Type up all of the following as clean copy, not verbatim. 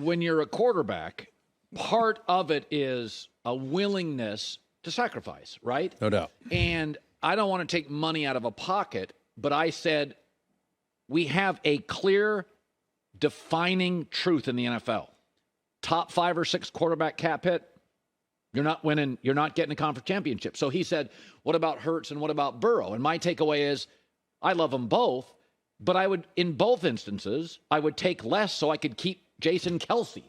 when you're a quarterback, part of it is a willingness to sacrifice, right? No doubt. And I don't want to take money out of a pocket, but I said we have a clear, defining truth in the NFL. Top 5 or 6 quarterback cap hit, you're not winning, you're not getting a conference championship. So he said, what about Hurts and what about Burrow? And my takeaway is, I love them both, but I would, in both instances, I would take less so I could keep Jason Kelce.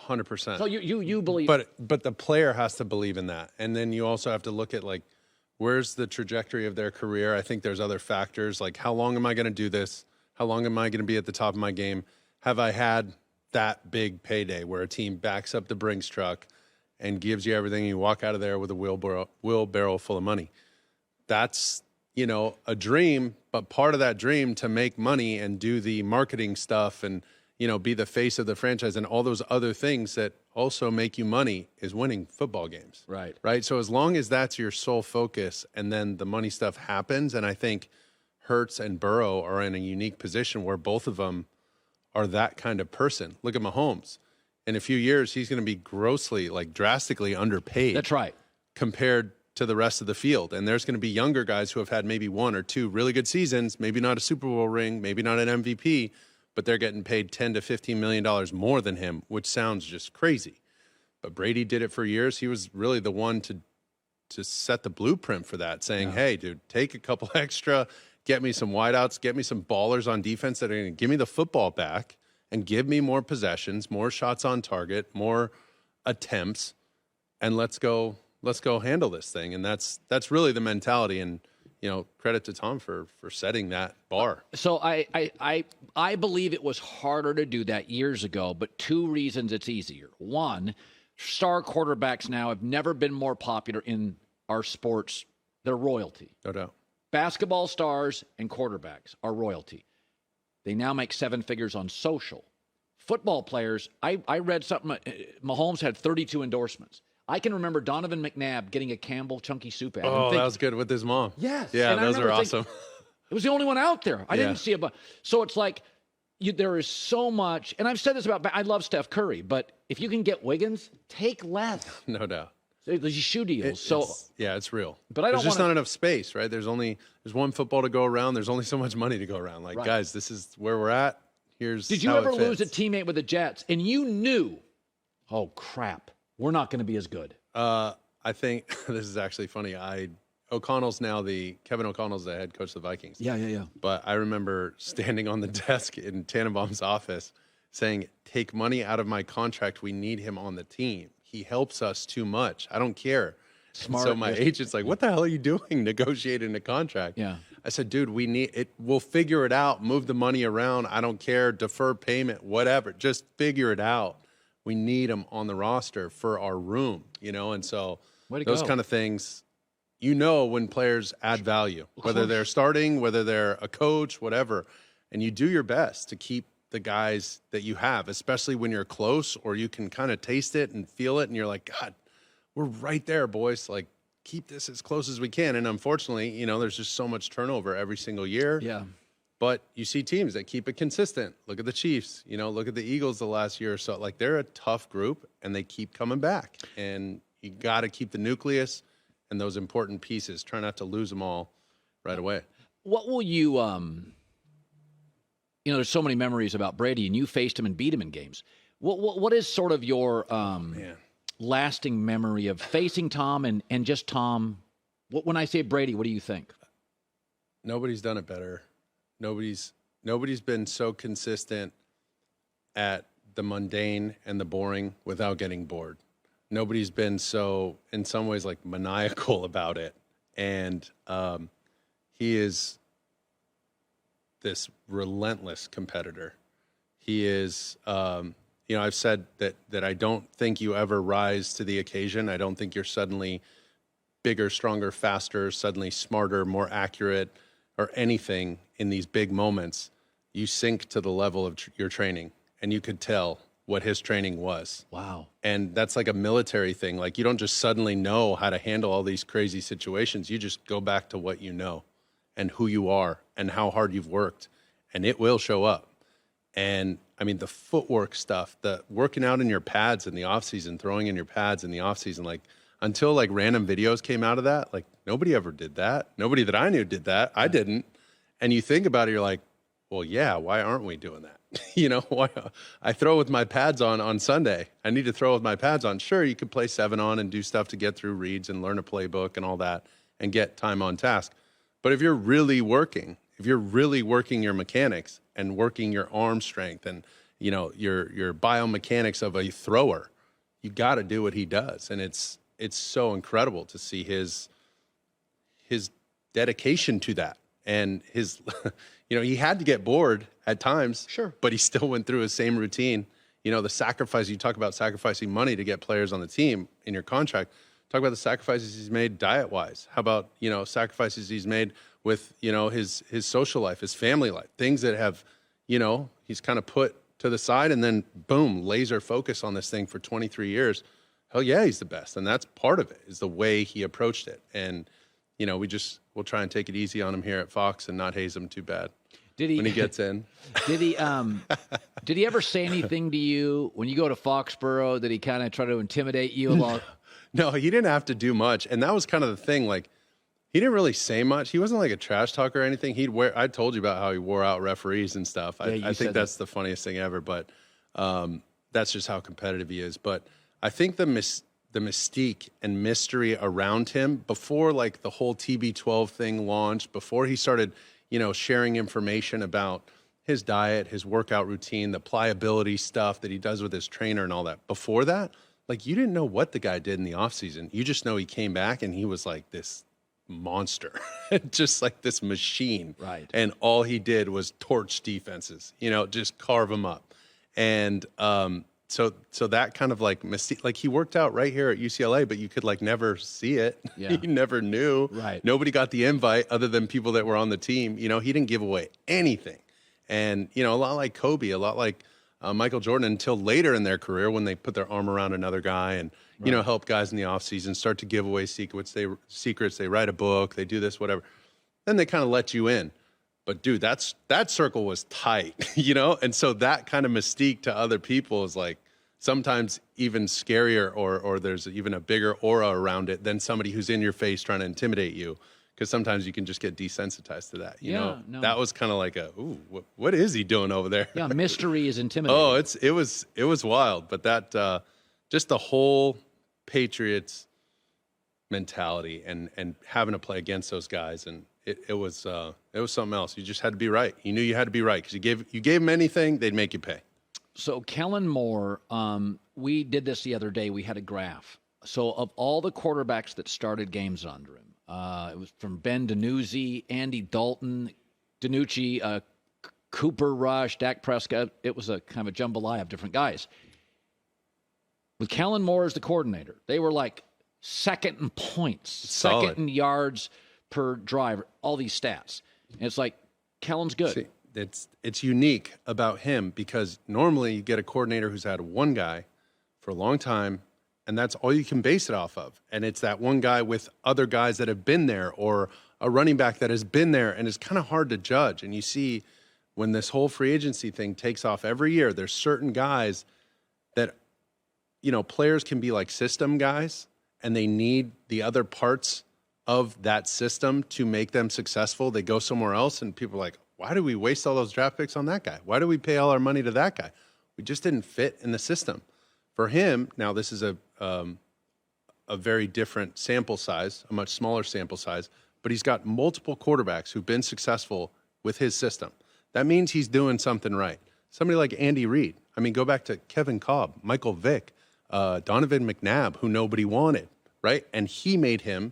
100%. So you believe. But the player has to believe in that. And then you also have to look at, like, where's the trajectory of their career? I think there's other factors, like how long am I going to do this? How long am I going to be at the top of my game? Have I had that big payday where a team backs up the Brinks truck and gives you everything, and you walk out of there with a wheelbarrow full of money? That's, a dream, but part of that dream to make money and do the marketing stuff and, be the face of the franchise and all those other things that also make you money is winning football games. Right. Right. So as long as that's your sole focus and then the money stuff happens, and I think Hurts and Burrow are in a unique position where both of them are that kind of person. Look at Mahomes. In a few years, he's going to be grossly, drastically underpaid. That's right. Compared to the rest of the field. And there's going to be younger guys who have had maybe 1 or 2 really good seasons, maybe not a Super Bowl ring, maybe not an MVP, but they're getting paid $10 to $15 million more than him, which sounds just crazy. But Brady did it for years. He was really the one to set the blueprint for that, saying, hey, dude, take a couple extra, get me some wideouts, get me some ballers on defense that are going to give me the football back and give me more possessions, more shots on target, more attempts, and let's go handle this thing. And that's really the mentality. And credit to Tom for setting that bar. So I believe it was harder to do that years ago, but 2 reasons it's easier. One, star quarterbacks now have never been more popular in our sports. They're royalty. No doubt. Basketball stars and quarterbacks are royalty. They now make 7 figures on social. Football players, I read something, Mahomes had 32 endorsements. I can remember Donovan McNabb getting a Campbell Chunky Soup ad. Oh, that was good with his mom. Yes. Yeah, those are awesome. It was the only one out there. I didn't see a bunch. So it's like there is so much, and I've said this about, I love Steph Curry, but if you can get Wiggins, take less. No doubt. There's shoe deals. It's real. But there's just not enough space, right? There's one football to go around. There's only so much money to go around. Like, guys, this is where we're at. Did you ever lose a teammate with the Jets and you knew, oh crap, we're not going to be as good? I think this is actually funny. Kevin O'Connell's the head coach of the Vikings. Yeah. But I remember standing on the desk in Tannenbaum's office saying, take money out of my contract. We need him on the team. He helps us too much. I don't care. Smart. So my agent's like, what the hell are you doing negotiating a contract? Yeah. I said, dude, we need it. We'll figure it out. Move the money around. I don't care. Defer payment, whatever. Just figure it out. We need him on the roster for our room, and so those kind of things, when players add value, whether they're starting, whether they're a coach, whatever, and you do your best to keep the guys that you have, especially when you're close or you can kind of taste it and feel it and you're like, God, we're right there, boys. Like, keep this as close as we can. And unfortunately, there's just so much turnover every single year. Yeah. But you see teams that keep it consistent. Look at the Chiefs, look at the Eagles the last year or so. Like, they're a tough group and they keep coming back. And you got to keep the nucleus and those important pieces. Try not to lose them all right away. What will you, there's so many memories about Brady and you faced him and beat him in games. What is sort of your lasting memory of facing Tom and just Tom? When I say Brady, what do you think? Nobody's done it better. Nobody's been so consistent at the mundane and the boring without getting bored. Nobody's been so, in some ways, maniacal about it. And he is this relentless competitor. He is, I've said that I don't think you ever rise to the occasion. I don't think you're suddenly bigger, stronger, faster, suddenly smarter, more accurate, or anything in these big moments. You sink to the level of your training, and you could tell what his training was. Wow. And that's like a military thing. Like, you don't just suddenly know how to handle all these crazy situations. You just go back to what you know and who you are and how hard you've worked, and it will show up. And I mean, the footwork stuff, the working out in your pads in the offseason, throwing in your pads in the offseason, like until like random videos came out of that, like nobody ever did that. Nobody that I knew did that. I didn't. And you think about it, you're like, well, yeah, why aren't we doing that? Why I throw with my pads on Sunday. I need to throw with my pads on. Sure, you could play 7 on and do stuff to get through reads and learn a playbook and all that and get time on task. But if you're really working your mechanics and working your arm strength and, your biomechanics of a thrower, you got to do what he does. And it's so incredible to see his dedication to that. And his, he had to get bored at times, sure, but he still went through his same routine. The sacrifice, you talk about sacrificing money to get players on the team in your contract. Talk about the sacrifices he's made diet-wise. How about, sacrifices he's made with, his social life, his family life, things that have, he's kind of put to the side and then boom, laser focus on this thing for 23 years. Hell yeah, he's the best. And that's part of it, is the way he approached it. And, we'll try and take it easy on him here at Fox and not haze him too bad when he gets in. Did he ever say anything to you when you go to Foxborough? Did he kind of try to intimidate you along? No, he didn't have to do much. And that was kind of the thing. Like, he didn't really say much. He wasn't like a trash talker or anything. I told you about how he wore out referees and stuff. I think that's the funniest thing ever, but that's just how competitive he is. But I think the mystique and mystery around him before like the whole TB12 thing launched, before he started, sharing information about his diet, his workout routine, the pliability stuff that he does with his trainer and all that. Before that, like, you didn't know what the guy did in the offseason. You just know he came back and he was like this monster, just like this machine. Right. And all he did was torch defenses, just carve them up. And so that kind of like mystique, like he worked out right here at UCLA, but you could like never see it. Yeah. You never knew. Right. Nobody got the invite other than people that were on the team. He didn't give away anything. And, a lot like Kobe, a lot like Michael Jordan, until later in their career when they put their arm around another guy and, help guys in the offseason start to give away secrets. They write a book, they do this, whatever. Then they kind of let you in. But, dude, that circle was tight, And so that kind of mystique to other people is like sometimes even scarier or there's even a bigger aura around it than somebody who's in your face trying to intimidate you. Because sometimes you can just get desensitized to that. No. That was kind of like what is he doing over there? Yeah, mystery is intimidating. Oh, it was wild. But that just the whole Patriots mentality and having to play against those guys, and it was something else. You just had to be right. You knew you had to be right because you gave them anything, they'd make you pay. So Kellen Moore, we did this the other day. We had a graph. So of all the quarterbacks that started games under him, it was from Ben DiNucci, Andy Dalton, DiNucci, Cooper Rush, Dak Prescott. It was a kind of a jambalaya of different guys. With Kellen Moore as the coordinator, they were like second in points, second in yards per drive, all these stats. And it's like, Kellen's good. See, it's unique about him because normally you get a coordinator who's had one guy for a long time, and that's all you can base it off of. And it's that one guy with other guys that have been there or a running back that has been there, and it's kind of hard to judge. And you see when this whole free agency thing takes off every year, there's certain guys that, players can be like system guys, and they need the other parts of that system to make them successful. They go somewhere else, and people are like, why do we waste all those draft picks on that guy? Why do we pay all our money to that guy? We just didn't fit in the system. For him, now this is a very different sample size, a much smaller sample size, but he's got multiple quarterbacks who've been successful with his system. That means he's doing something right. Somebody like Andy Reid. I mean, go back to Kevin Kolb, Michael Vick, Donovan McNabb, who nobody wanted, right? And he made him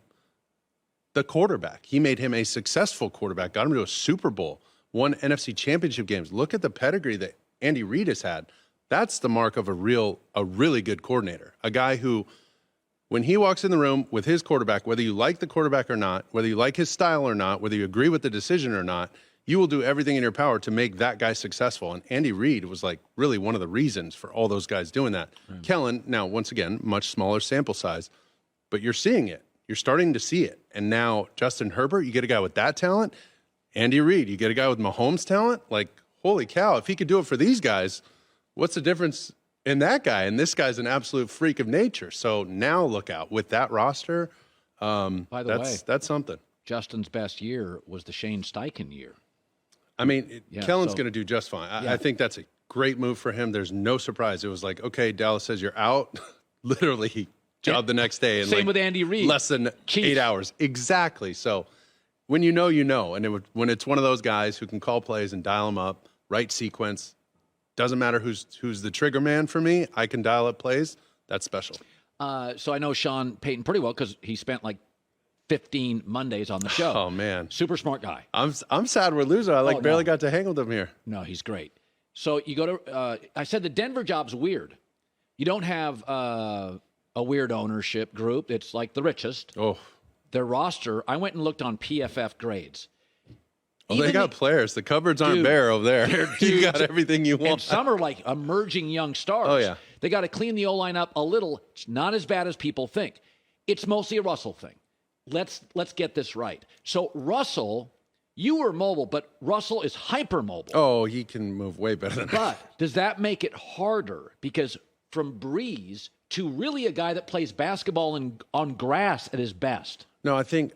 the quarterback. He made him a successful quarterback, got him to a Super Bowl, won NFC championship games. Look at the pedigree that Andy Reid has had. That's the mark of a really good coordinator, a guy who, when he walks in the room with his quarterback, whether you like the quarterback or not, whether you like his style or not, whether you agree with the decision or not, you will do everything in your power to make that guy successful. And Andy Reid was like really one of the reasons for all those guys doing that. Right. Kellen, now, once again, much smaller sample size, but you're seeing it. You're starting to see it. And now Justin Herbert, you get a guy with that talent. Andy Reid, you get a guy with Mahomes' talent. Like, holy cow, if he could do it for these guys, what's the difference in that guy? And this guy's an absolute freak of nature. So now look out with that roster. By the way, that's something. Justin's best year was the Shane Steichen year. I mean, Kellen's going to do just fine. I think that's a great move for him. There's no surprise. It was like, okay, Dallas says you're out. Literally, he job the next day. And same with Andy Reid. Less than 8 hours. Exactly. So when you know, you know. And when it's one of those guys who can call plays and dial them up, right sequence, doesn't matter who's the trigger man for me, I can dial up plays. That's special. So I know Sean Payton pretty well because he spent like 15 Mondays on the show. Oh, man. Super smart guy. I'm sad we're losing. I barely got to hang with him here. No, he's great. So you go to I said the Denver job's weird. You don't have a weird ownership group. It's like the richest. Oh. Their roster, I went and looked on PFF grades. Oh, they got players. The cupboards aren't bare over there. You got everything you want. And some are like emerging young stars. Oh, yeah. They got to clean the O-line up a little. It's not as bad as people think. It's mostly a Russell thing. Let's get this right. So Russell, you were mobile, but Russell is hypermobile. Oh, he can move way better than But does that make it harder? Because from Breeze to really a guy that plays basketball on grass at his best. No, I think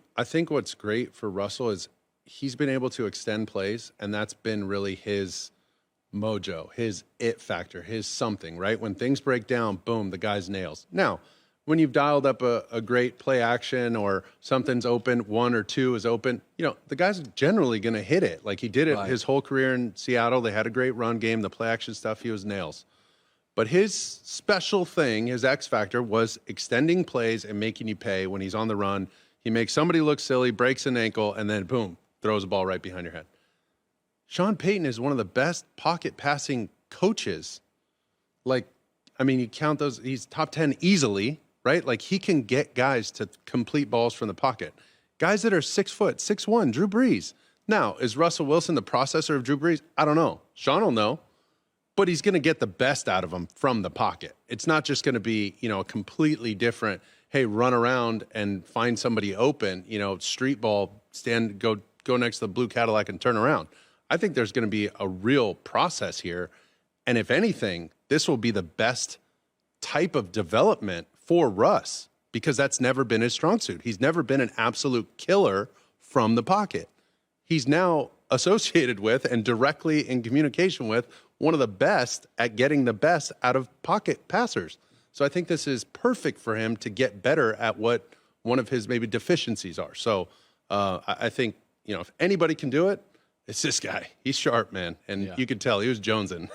what's great for Russell is he's been able to extend plays, and that's been really his mojo, his it factor, his something, right? When things break down, boom, the guy's nails. Now, when you've dialed up a great play action or something's open, one or two is open, the guy's generally going to hit it. Like he did it his whole career in Seattle. They had a great run game. The play action stuff, he was nails. But his special thing, his X factor, was extending plays and making you pay when he's on the run. He makes somebody look silly, breaks an ankle, and then boom, throws a ball right behind your head. Sean Payton is one of the best pocket passing coaches. You count those, he's top 10 easily, right? Like he can get guys to complete balls from the pocket. Guys that are 6 foot, 6'1", Drew Brees. Now, is Russell Wilson the processor of Drew Brees? I don't know. Sean will know. But he's going to get the best out of him from the pocket. It's not just going to be, a completely different, hey, run around and find somebody open, street ball, go next to the blue Cadillac and turn around. I think there's going to be a real process here. And if anything, this will be the best type of development for Russ because that's never been his strong suit. He's never been an absolute killer from the pocket. He's now associated with and directly in communication with one of the best at getting the best out of pocket passers. So I think this is perfect for him to get better at what one of his maybe deficiencies are. So I think, if anybody can do it, it's this guy. He's sharp, man. And you could tell he was jonesing.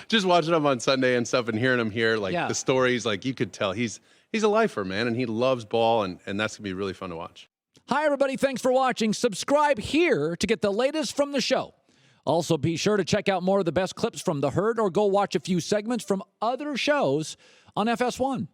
Just watching him on Sunday and stuff and hearing him here, the stories, you could tell he's a lifer, man. And he loves ball, and that's going to be really fun to watch. Hi, everybody. Thanks for watching. Subscribe here to get the latest from the show. Also, be sure to check out more of the best clips from The Herd or go watch a few segments from other shows on FS1.